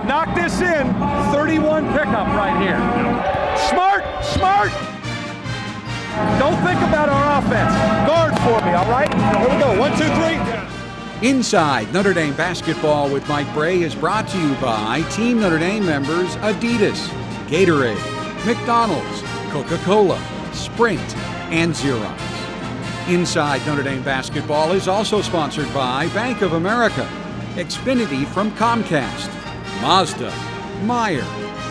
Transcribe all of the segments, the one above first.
Knock this in, 31 pickup right here. Smart, smart. Don't think about our offense. Guard for me, all right? Here we go, 1, 2, 3. Inside Notre Dame Basketball with Mike Bray is brought to you by Team Notre Dame members Adidas, Gatorade, McDonald's, Coca-Cola, Sprint, and Xerox. Inside Notre Dame Basketball is also sponsored by Bank of America, Xfinity from Comcast, Mazda, Meyer,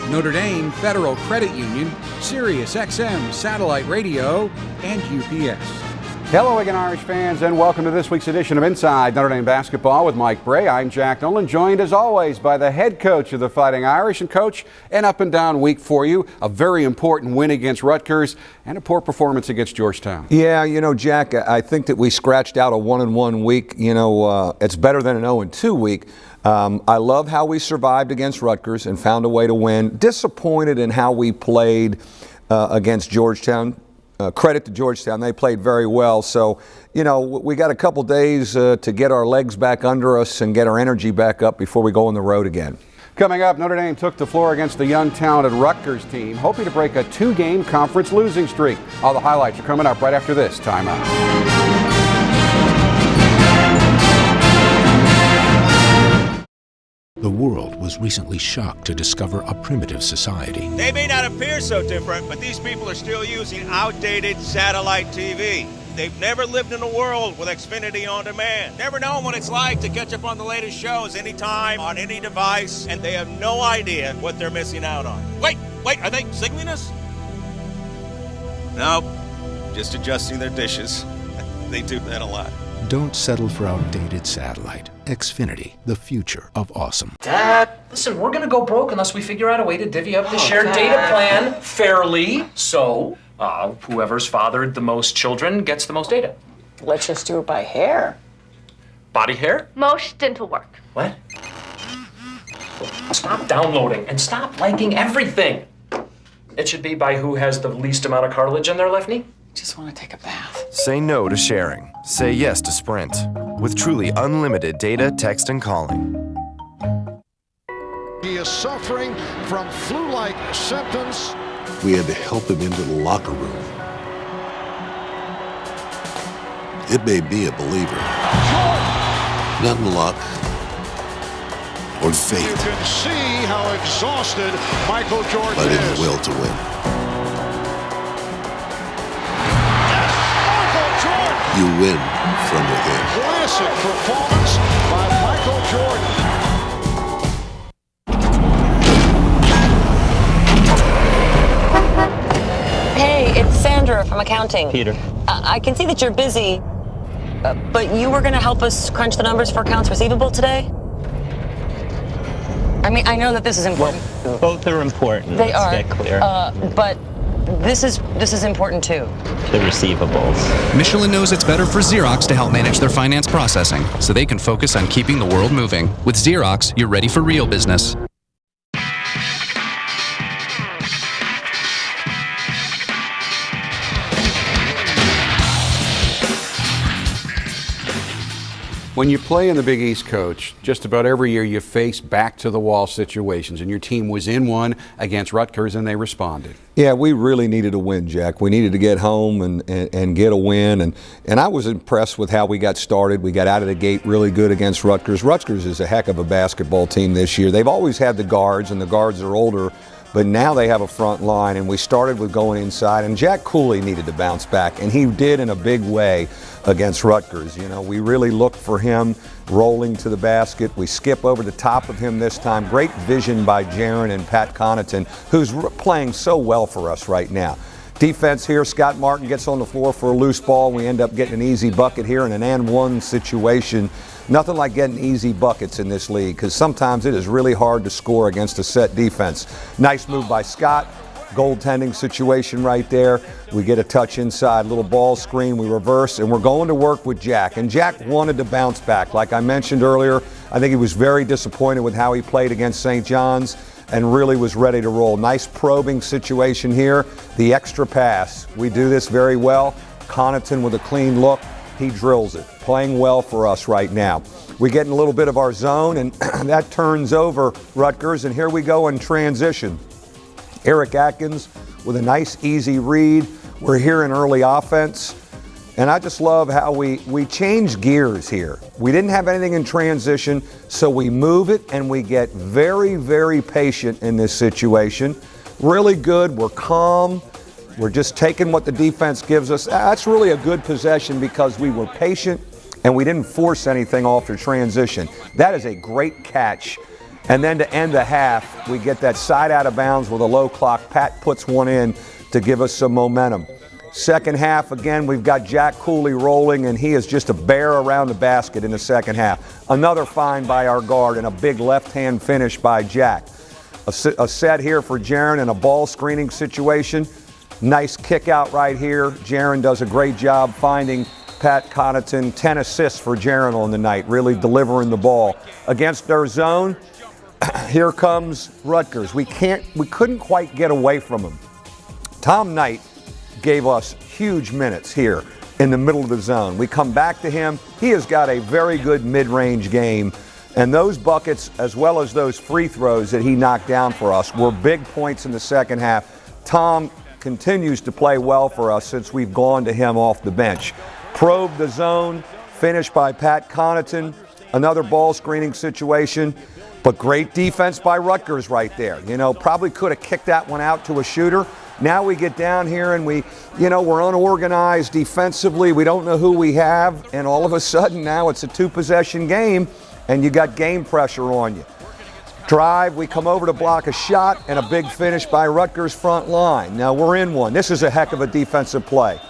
Notre Dame Federal Credit Union, Sirius XM Satellite Radio, and UPS. Hello again, Irish fans, and welcome to this week's edition of Inside Notre Dame Basketball with Mike Bray. I'm Jack Nolan, joined as always by the head coach of the Fighting Irish. And coach, an up and down week for you, a very important win against Rutgers and a poor performance against Georgetown. Yeah, Jack, I think that we scratched out a 1-1 week. It's better than an 0-2 week. I love how we survived against Rutgers and found a way to win. Disappointed in how we played against Georgetown. Credit to Georgetown, they played very well. So, we got a couple days to get our legs back under us and get our energy back up before we go on the road again. Coming up, Notre Dame took the floor against the young, talented Rutgers team, hoping to break a 2-game conference losing streak. All the highlights are coming up right after this timeout. The world was recently shocked to discover a primitive society. They may not appear so different, but these people are still using outdated satellite TV. They've never lived in a world with Xfinity on demand. Never known what it's like to catch up on the latest shows anytime, on any device, and they have no idea what they're missing out on. Wait, are they signaling us? No, just adjusting their dishes. They do that a lot. Don't settle for outdated satellite. Xfinity, the future of awesome. Dad, listen, we're gonna go broke unless we figure out a way to divvy up the shared data plan fairly. So, whoever's fathered the most children gets the most data. Let's just do it by hair. Body hair? Most dental work. What? Stop downloading and stop liking everything. It should be by who has the least amount of cartilage in their left knee. Just want to take a bath. Say no to sharing. Say yes to Sprint. With truly unlimited data, text, and calling. He is suffering from flu-like symptoms. We had to help him into the locker room. It made me a believer. Not in luck or fate. You can see how exhausted Michael Jordan but in is. the will to win. You win from within. Classic performance by Michael Jordan. Hey, it's Sandra from accounting. Peter. I can see that you're busy, but you were going to help us crunch the numbers for accounts receivable today? I mean, I know that this is important. Well, both are important. They are. Let's get clear. But this is important too. The receivables. Michelin knows it's better for Xerox to help manage their finance processing so they can focus on keeping the world moving. With Xerox, you're ready for real business. When you play in the Big East, Coach, just about every year you face back-to-the-wall situations, and your team was in one against Rutgers, and they responded. Yeah, we really needed a win, Jack. We needed to get home and get a win, and I was impressed with how we got started. We got out of the gate really good against Rutgers. Rutgers is a heck of a basketball team this year. They've always had the guards, and the guards are older, but now they have a front line, and we started with going inside, and Jack Cooley needed to bounce back, and he did in a big way against Rutgers. We really looked for him rolling to the basket. We skip over the top of him this time. Great vision by Jaron and Pat Connaughton, who's playing so well for us right now. Defense here, Scott Martin gets on the floor for a loose ball. We end up getting an easy bucket here in an and-one situation. Nothing like getting easy buckets in this league because sometimes it is really hard to score against a set defense. Nice move by Scott. Goaltending situation right there. We get a touch inside, little ball screen, we reverse, and we're going to work with Jack. And Jack wanted to bounce back. Like I mentioned earlier, I think he was very disappointed with how he played against St. John's and really was ready to roll. Nice probing situation here. The extra pass. We do this very well. Connaughton with a clean look. He drills it. Playing well for us right now. we get in a little bit of our zone, and that turns over Rutgers, and here we go in transition. Eric Atkins with a nice, easy read. We're here in early offense, and I just love how we change gears here. We didn't have anything in transition, so we move it, and we get very, very patient in this situation. Really good. We're calm. We're just taking what the defense gives us. That's really a good possession because we were patient and we didn't force anything off the transition. That is a great catch. And then to end the half, we get that side out of bounds with a low clock. Pat puts one in to give us some momentum. Second half, again, we've got Jack Cooley rolling, and he is just a bear around the basket in the second half. Another find by our guard and a big left-hand finish by Jack. A set here for Jaron in a ball screening situation. Nice kick out right here. Jaron does a great job finding Pat Connaughton. 10 assists for Jaron on the night, really delivering the ball. Against their zone, here comes Rutgers. We couldn't quite get away from them. Tom Knight gave us huge minutes here in the middle of the zone. We come back to him. He has got a very good mid-range game. And those buckets, as well as those free throws that he knocked down for us, were big points in the second half. Tom continues to play well for us since we've gone to him off the bench. Probe the zone, finished by Pat Connaughton. Another ball screening situation, but great defense by Rutgers right there. You know, probably could have kicked that one out to a shooter. Now we get down here and we're unorganized defensively. We don't know who we have, and all of a sudden now it's a two-possession game, and you got game pressure on you. Drive, we come over to block a shot, and a big finish by Rutgers front line. Now we're in one. This is a heck of a defensive play.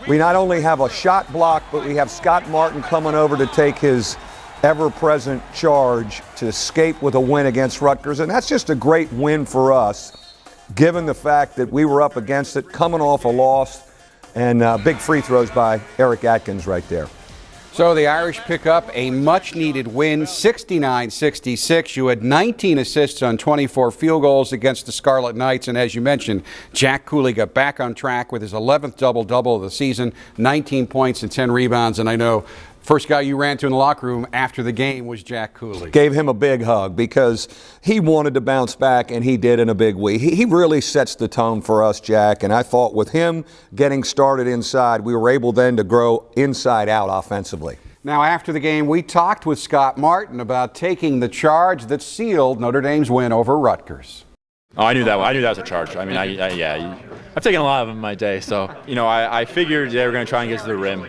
We not only have a shot block, but we have Scott Martin coming over to take his ever-present charge to escape with a win against Rutgers, and that's just a great win for us, given the fact that we were up against it, coming off a loss, and big free throws by Eric Atkins right there. So the Irish pick up a much-needed win, 69-66. You had 19 assists on 24 field goals against the Scarlet Knights, and as you mentioned, Jack Cooley got back on track with his 11th double-double of the season, 19 points and 10 rebounds, and I know first guy you ran to in the locker room after the game was Jack Cooley. Gave him a big hug because he wanted to bounce back, and he did in a big way. He really sets the tone for us, Jack, and I thought with him getting started inside, we were able then to grow inside out offensively. Now, after the game, we talked with Scott Martin about taking the charge that sealed Notre Dame's win over Rutgers. Oh, I knew that was a charge. I mean, I've taken a lot of them in my day, so I figured they were going to try and get to the rim.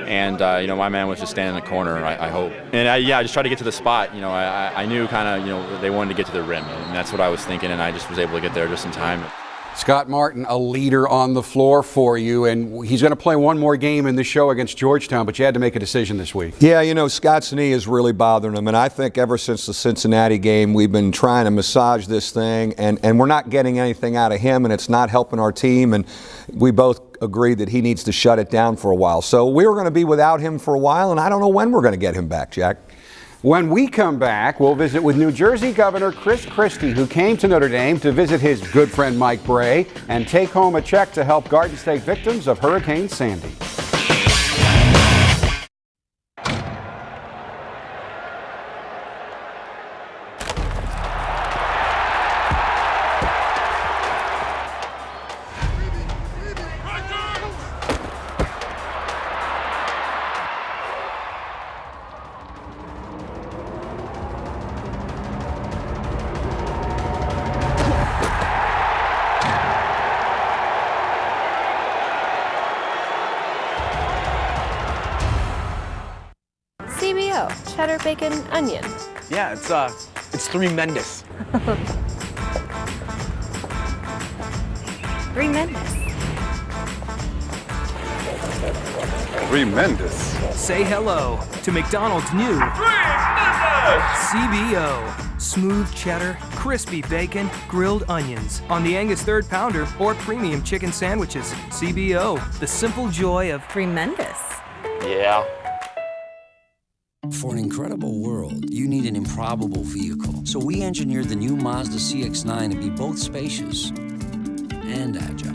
And, my man was just standing in the corner, I hope. And, I just tried to get to the spot. I knew kind of, they wanted to get to the rim. And that's what I was thinking, and I just was able to get there just in time. Scott Martin, a leader on the floor for you, and he's going to play one more game in the show against Georgetown, but you had to make a decision this week. Yeah, Scott's knee is really bothering him, and I think ever since the Cincinnati game, we've been trying to massage this thing, and we're not getting anything out of him, and it's not helping our team, and we both agreed that he needs to shut it down for a while. So we're going to be without him for a while, and I don't know when we're going to get him back, Jack. When we come back, we'll visit with New Jersey Governor Chris Christie, who came to Notre Dame to visit his good friend Mike Bray and take home a check to help Garden State victims of Hurricane Sandy. CBO, cheddar, bacon, onion. Yeah, it's tremendous. Tremendous. Tremendous. Say hello to McDonald's new CBO. Smooth cheddar, crispy bacon, grilled onions on the Angus 3rd Pounder or premium chicken sandwiches. CBO, the simple joy of tremendous. Yeah. For an incredible world, you need an improbable vehicle. So we engineered the new Mazda CX-9 to be both spacious and agile.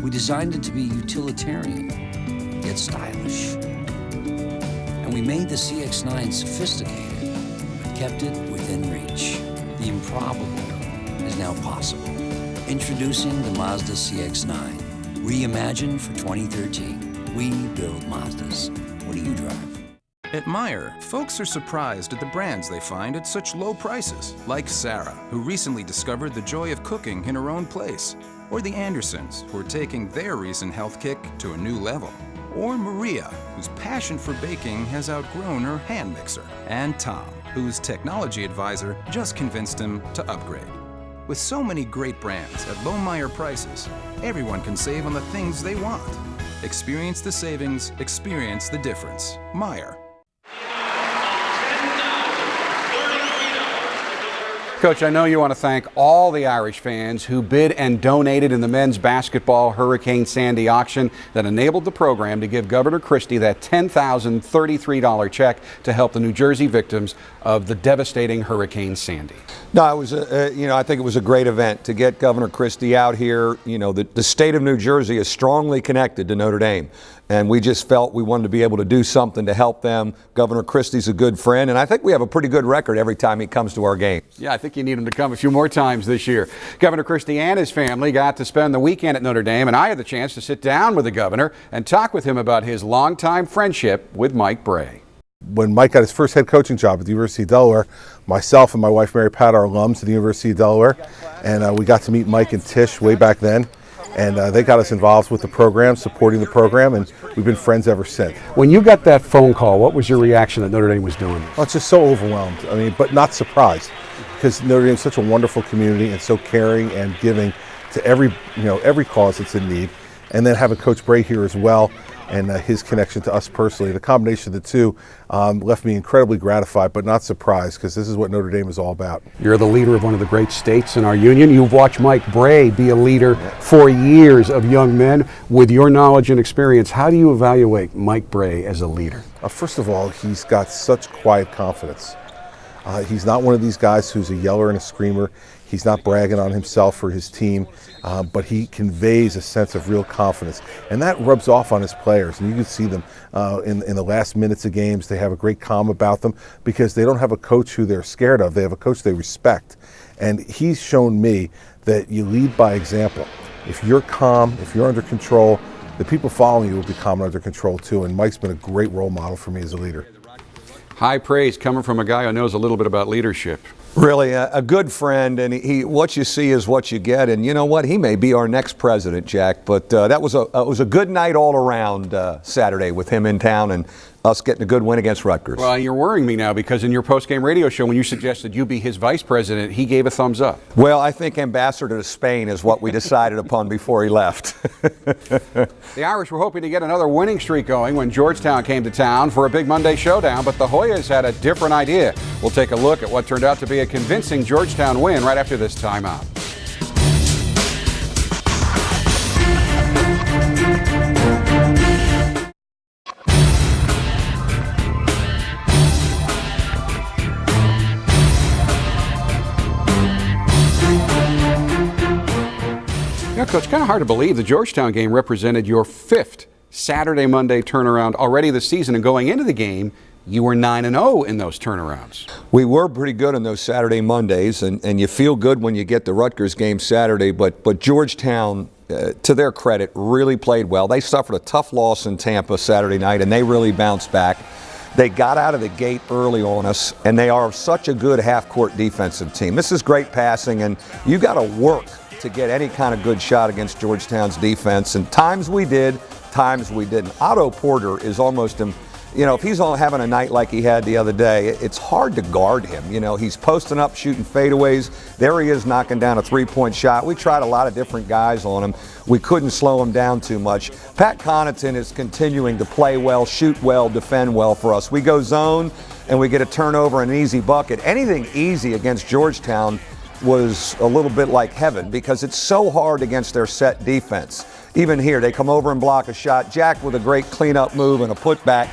We designed it to be utilitarian, yet stylish. And And we made the CX-9 sophisticated, but kept it within reach. The improbable is now possible. Introducing the Mazda CX-9. Reimagined for 2013. We build Mazdas. What do you drive? At Meijer, folks are surprised at the brands they find at such low prices, like Sarah, who recently discovered the joy of cooking in her own place, or the Andersons, who are taking their recent health kick to a new level, or Maria, whose passion for baking has outgrown her hand mixer, and Tom, whose technology advisor just convinced him to upgrade. With so many great brands at low Meijer prices, everyone can save on the things they want. Experience the savings, experience the difference. Meijer. Coach, I know you want to thank all the Irish fans who bid and donated in the men's basketball Hurricane Sandy auction that enabled the program to give Governor Christie that $10,033 check to help the New Jersey victims of the devastating Hurricane Sandy. No, it was, I think it was a great event to get Governor Christie out here. You know, the state of New Jersey is strongly connected to Notre Dame, and we just felt we wanted to be able to do something to help them. Governor Christie's a good friend, and I think we have a pretty good record every time he comes to our game. Yeah, I think you need him to come a few more times this year. Governor Christie and his family got to spend the weekend at Notre Dame, and I had the chance to sit down with the governor and talk with him about his longtime friendship with Mike Bray. When Mike got his first head coaching job at the University of Delaware, myself and my wife Mary Pat are alums at the University of Delaware, and we got to meet Mike and Tish way back then, and they got us involved with the program, supporting the program, and we've been friends ever since. When you got that phone call, what was your reaction that Notre Dame was doing this? Oh, it's just so overwhelmed. I mean, but not surprised, because Notre Dame is such a wonderful community and so caring and giving to every cause that's in need, and then having Coach Bray here as well, and his connection to us personally. The combination of the two left me incredibly gratified, but not surprised, because this is what Notre Dame is all about. You're the leader of one of the great states in our union. You've watched Mike Bray be a leader for years of young men. With your knowledge and experience, how do you evaluate Mike Bray as a leader? First of all, he's got such quiet confidence. He's not one of these guys who's a yeller and a screamer. He's not bragging on himself or his team, but he conveys a sense of real confidence. And that rubs off on his players. And you can see them in the last minutes of games. They have a great calm about them because they don't have a coach who they're scared of. They have a coach they respect. And he's shown me that you lead by example. If you're calm, if you're under control, the people following you will be calm and under control too. And Mike's been a great role model for me as a leader. High praise coming from a guy who knows a little bit about leadership. Really, a good friend, and what you see is what you get. And you know what? He may be our next president, Jack. But that was a good night all around Saturday with him in town and us getting a good win against Rutgers. Well, you're worrying me now because in your post-game radio show, when you suggested you be his vice president, he gave a thumbs up. Well, I think ambassador to Spain is what we decided upon before he left. The Irish were hoping to get another winning streak going when Georgetown came to town for a big Monday showdown, but the Hoyas had a different idea. We'll take a look at what turned out to be a convincing Georgetown win right after this timeout. Coach, kind of hard to believe the Georgetown game represented your fifth Saturday-Monday turnaround already this season, and going into the game, you were 9-0 in those turnarounds. We were pretty good on those Saturday Mondays, and you feel good when you get the Rutgers game Saturday, but Georgetown, to their credit, really played well. They suffered a tough loss in Tampa Saturday night, and they really bounced back. They got out of the gate early on us, and they are such a good half-court defensive team. This is great passing, and you got to work to get any kind of good shot against Georgetown's defense, and times we did, times we didn't. Otto Porter is almost, if he's having a night like he had the other day, it's hard to guard him. He's posting up, shooting fadeaways. There he is knocking down a three-point shot. We tried a lot of different guys on him. We couldn't slow him down too much. Pat Connaughton is continuing to play well, shoot well, defend well for us. We go zone, and we get a turnover and an easy bucket. Anything easy against Georgetown was a little bit like heaven because it's so hard against their set defense. Even here, they come over and block a shot. Jack with a great cleanup move and a putback,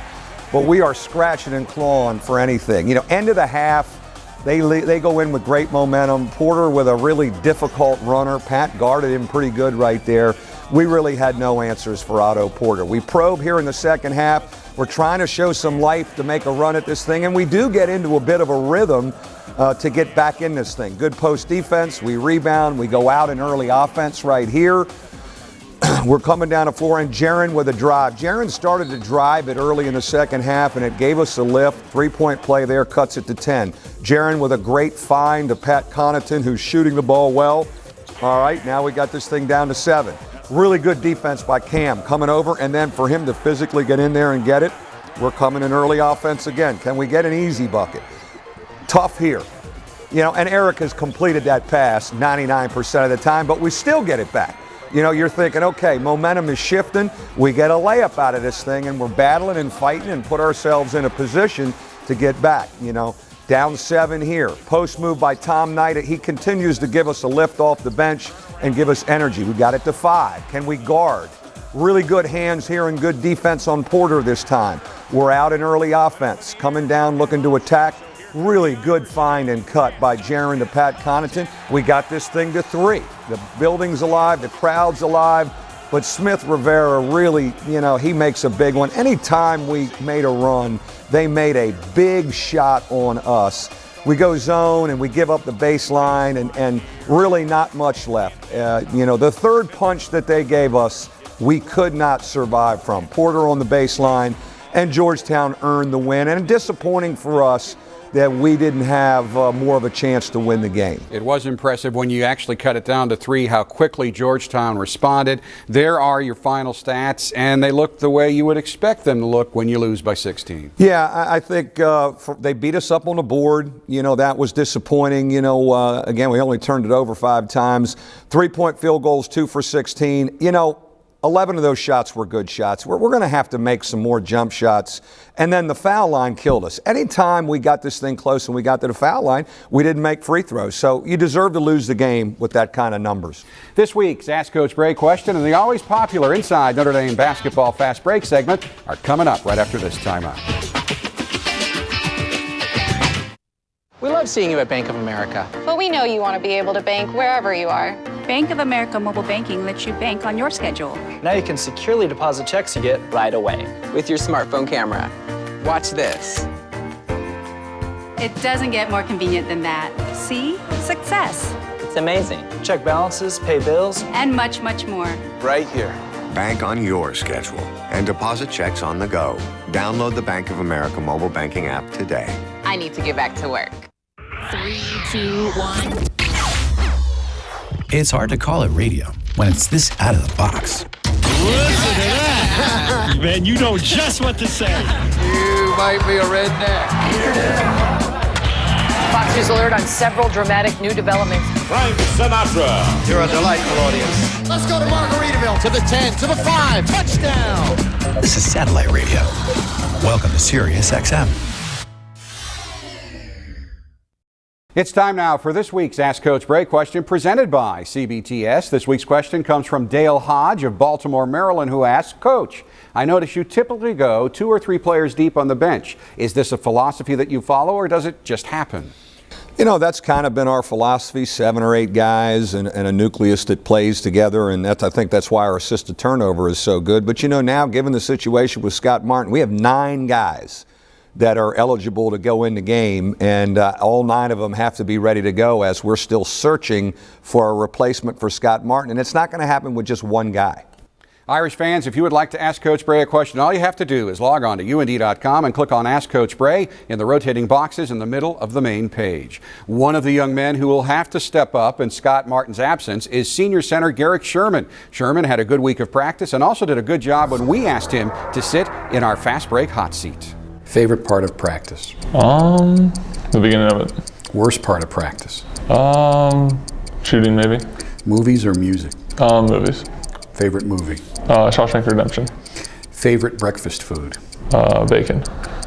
but we are scratching and clawing for anything. End of the half, they go in with great momentum. Porter with a really difficult runner. Pat guarded him pretty good right there. We really had no answers for Otto Porter. We probe here in the second half. We're trying to show some life to make a run at this thing, and we do get into a bit of a rhythm to get back in this thing. Good post defense, we rebound, we go out in early offense right here. We're coming down the floor, and Jaron with a drive. Jaron started to drive it early in the second half, and it gave us a lift. Three-point play there, cuts it to 10. Jaron with a great find to Pat Connaughton, who's shooting the ball well. All right, now we got this thing down to 7. Really good defense by Cam coming over, and then for him to physically get in there and get it, we're coming in early offense again. Can we get an easy bucket? Tough here. You know, and Eric has completed that pass 99% of the time, but we still get it back. You know, you're thinking, okay, momentum is shifting. We get a layup out of this thing, and we're battling and fighting and put ourselves in a position to get back. You know, down 7 here. Post move by Tom Knight. He continues to give us a lift off the bench and give us energy. We got it to 5. Can we guard? Really good hands here and good defense on Porter this time. We're out in early offense. Coming down, looking to attack. Really good find and cut by Jaron to Pat Connaughton. We got this thing to 3. The building's alive, the crowd's alive, but Smith Rivera really, you know, he makes a big one. Anytime we made a run, they made a big shot on us. We go zone and we give up the baseline and really not much left. You know, the third punch that they gave us, we could not survive from. Porter on the baseline, and Georgetown earned the win. And disappointing for us that we didn't have more of a chance to win the game. It was impressive when you actually cut it down to 3, how quickly Georgetown responded. There are your final stats, and they look the way you would expect them to look when you lose by 16. Yeah, I think they beat us up on the board. You know, that was disappointing. You know, again, we only turned it over 5 times. 3-point field goals, 2 for 16. You know, 11 of those shots were good shots. We're going to have to make some more jump shots. And then the foul line killed us. Anytime we got this thing close and we got to the foul line, we didn't make free throws. So you deserve to lose the game with that kind of numbers. This week's Ask Coach Bray question and the always popular Inside Notre Dame Basketball Fast Break segment are coming up right after this timeout. We love seeing you at Bank of America. But we know you want to be able to bank wherever you are. Bank of America Mobile Banking lets you bank on your schedule. Now you can securely deposit checks you get right away with your smartphone camera. Watch this. It doesn't get more convenient than that. See? Success. It's amazing. Check balances, pay bills, and much, much more. Right here. Bank on your schedule and deposit checks on the go. Download the Bank of America mobile banking app today. I need to get back to work. 3, 2, 1. It's hard to call it radio when it's this out of the box. Listen to that! Man, you know just what to say. You might be a redneck. Fox News alert on several dramatic new developments. Frank Sinatra. You're a delightful audience. Let's go to Margaritaville. To the 10, to the 5. Touchdown. This is satellite radio. Welcome to Sirius XM. It's time now for this week's Ask Coach Bray question presented by CBTS. This week's question comes from Dale Hodge of Baltimore, Maryland, who asks, Coach, I notice you typically go 2 or 3 players deep on the bench. Is this a philosophy that you follow, or does it just happen? You know, that's kind of been our philosophy, 7 or 8 guys and a nucleus that plays together, and I think that's why our assisted turnover is so good. But, you know, now, given the situation with Scott Martin, we have 9 guys that are eligible to go in the game, and all 9 of them have to be ready to go as we're still searching for a replacement for Scott Martin, and it's not going to happen with just one guy. Irish fans, if you would like to ask Coach Bray a question, all you have to do is log on to UND.com and click on Ask Coach Bray in the rotating boxes in the middle of the main page. One of the young men who will have to step up in Scott Martin's absence is senior center Garrick Sherman. Sherman had a good week of practice and also did a good job when we asked him to sit in our fast break hot seat. Favorite part of practice? The beginning of it. Worst part of practice? Shooting maybe. Movies or music? Movies. Favorite movie? Shawshank Redemption. Favorite breakfast food? Bacon.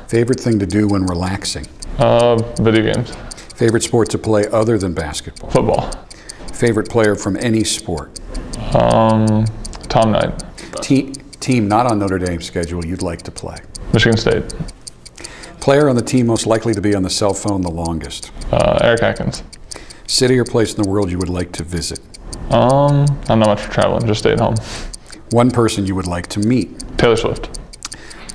Favorite thing to do when relaxing? Video games. Favorite sport to play other than basketball? Football. Favorite player from any sport? Tom Knight. Team not on Notre Dame's schedule you'd like to play? Michigan State. Player on the team most likely to be on the cell phone the longest? Eric Atkins. City or place in the world you would like to visit? I'm not much for traveling, just stay at home. One person you would like to meet? Taylor Swift.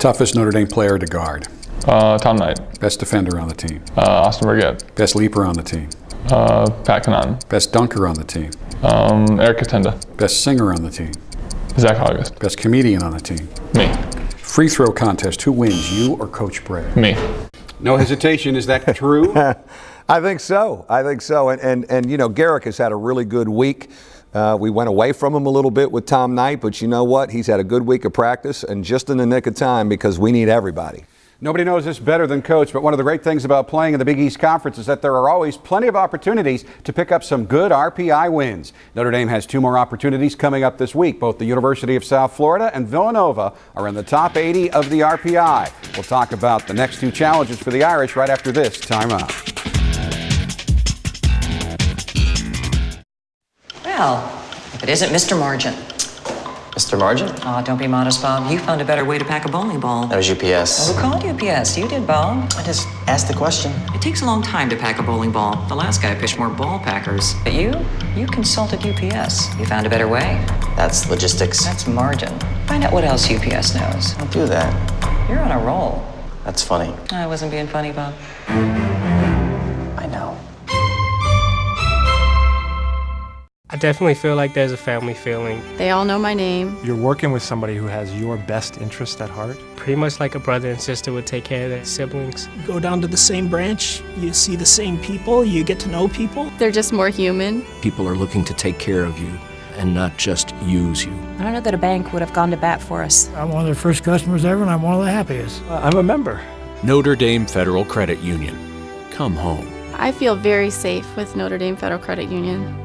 Toughest Notre Dame player to guard. Tom Knight. Best defender on the team. Austin Burgett. Best leaper on the team. Pat Kanan. Best dunker on the team. Eric Katenda. Best singer on the team. Zach August. Best comedian on the team. Me. Free throw contest. Who wins, you or Coach Bray? Me. No hesitation. Is that true? I think so. And you know, Garrick has had a really good week. We went away from him a little bit with Tom Knight, but you know what? He's had a good week of practice and just in the nick of time because we need everybody. Nobody knows this better than Coach, but one of the great things about playing in the Big East Conference is that there are always plenty of opportunities to pick up some good RPI wins. Notre Dame has 2 more opportunities coming up this week. Both the University of South Florida and Villanova are in the top 80 of the RPI. We'll talk about the next 2 challenges for the Irish right after this timeout. Well, if it isn't Mr. Margin. Mr. Margin? Oh, don't be modest, Bob. You found a better way to pack a bowling ball. That was UPS. Oh, who called UPS? You did, Bob. I just asked the question. It takes a long time to pack a bowling ball. The last guy pitched more ball packers. But you consulted UPS. You found a better way. That's logistics. That's margin. Find out what else UPS knows. Don't do that. You're on a roll. That's funny. I wasn't being funny, Bob. I know. I definitely feel like there's a family feeling. They all know my name. You're working with somebody who has your best interest at heart. Pretty much like a brother and sister would take care of their siblings. You go down to the same branch, you see the same people, you get to know people. They're just more human. People are looking to take care of you and not just use you. I don't know that a bank would have gone to bat for us. I'm one of their first customers ever, and I'm one of the happiest. I'm a member. Notre Dame Federal Credit Union. Come home. I feel very safe with Notre Dame Federal Credit Union.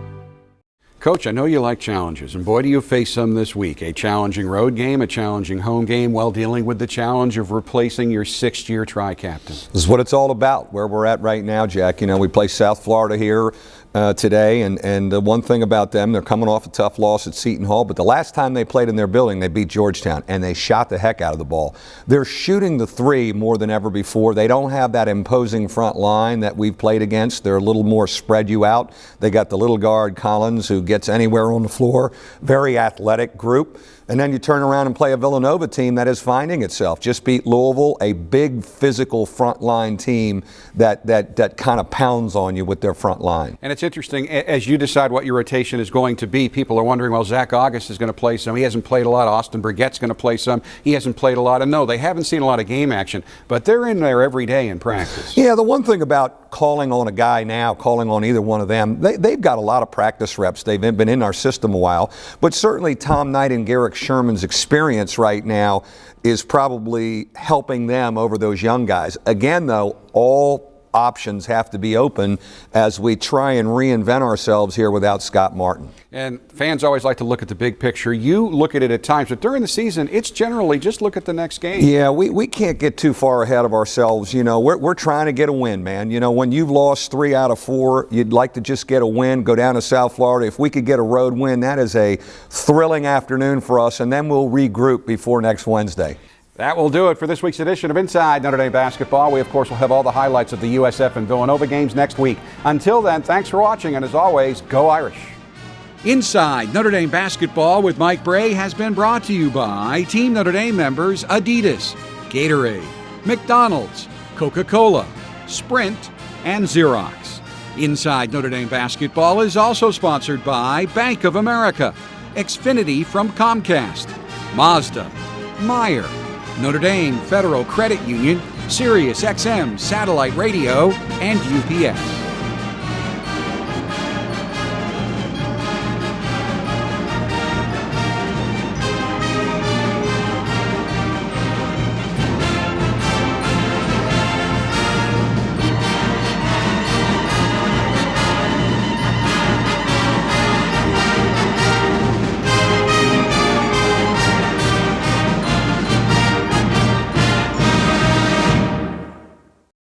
Coach, I know you like challenges, and boy, do you face some this week. A challenging road game, a challenging home game, while dealing with the challenge of replacing your 6th-year tri-captain. This is what it's all about, where we're at right now, Jack. You know, we play South Florida here today, and the one thing about them, they're coming off a tough loss at Seton Hall, but the last time they played in their building, they beat Georgetown, and they shot the heck out of the ball. They're shooting the 3 more than ever before. They don't have that imposing front line that we've played against. They're a little more spread you out. They got the little guard, Collins, who gets anywhere on the floor. Very athletic group. And then you turn around and play a Villanova team that is finding itself. Just beat Louisville, a big physical frontline team that kind of pounds on you with their front line. And it's interesting, as you decide what your rotation is going to be, people are wondering, well, Zach August is going to play some. He hasn't played a lot. Austin Burgett's going to play some. He hasn't played a lot. And no, they haven't seen a lot of game action, but they're in there every day in practice. Yeah, the one thing about calling on a guy now, calling on either one of them, they've got a lot of practice reps. They've been in our system a while. But certainly Tom Knight and Garrick Sherman's experience right now is probably helping them over those young guys. Again, though, all options have to be open as we try and reinvent ourselves here without Scott Martin. And fans always like to look at the big picture. You look at it at times, but during the season, it's generally just look at the next game. Yeah, we can't get too far ahead of ourselves. You know, we're trying to get a win, man. You know, when you've lost 3 out of 4, you'd like to just get a win, go down to South Florida. If we could get a road win, that is a thrilling afternoon for us, and then we'll regroup before next Wednesday. That will do it for this week's edition of Inside Notre Dame Basketball. We, of course, will have all the highlights of the USF and Villanova games next week. Until then, thanks for watching, and as always, go Irish. Inside Notre Dame Basketball with Mike Bray has been brought to you by Team Notre Dame members Adidas, Gatorade, McDonald's, Coca-Cola, Sprint, and Xerox. Inside Notre Dame Basketball is also sponsored by Bank of America, Xfinity from Comcast, Mazda, Meyer, Notre Dame Federal Credit Union, Sirius XM Satellite Radio, and UPS.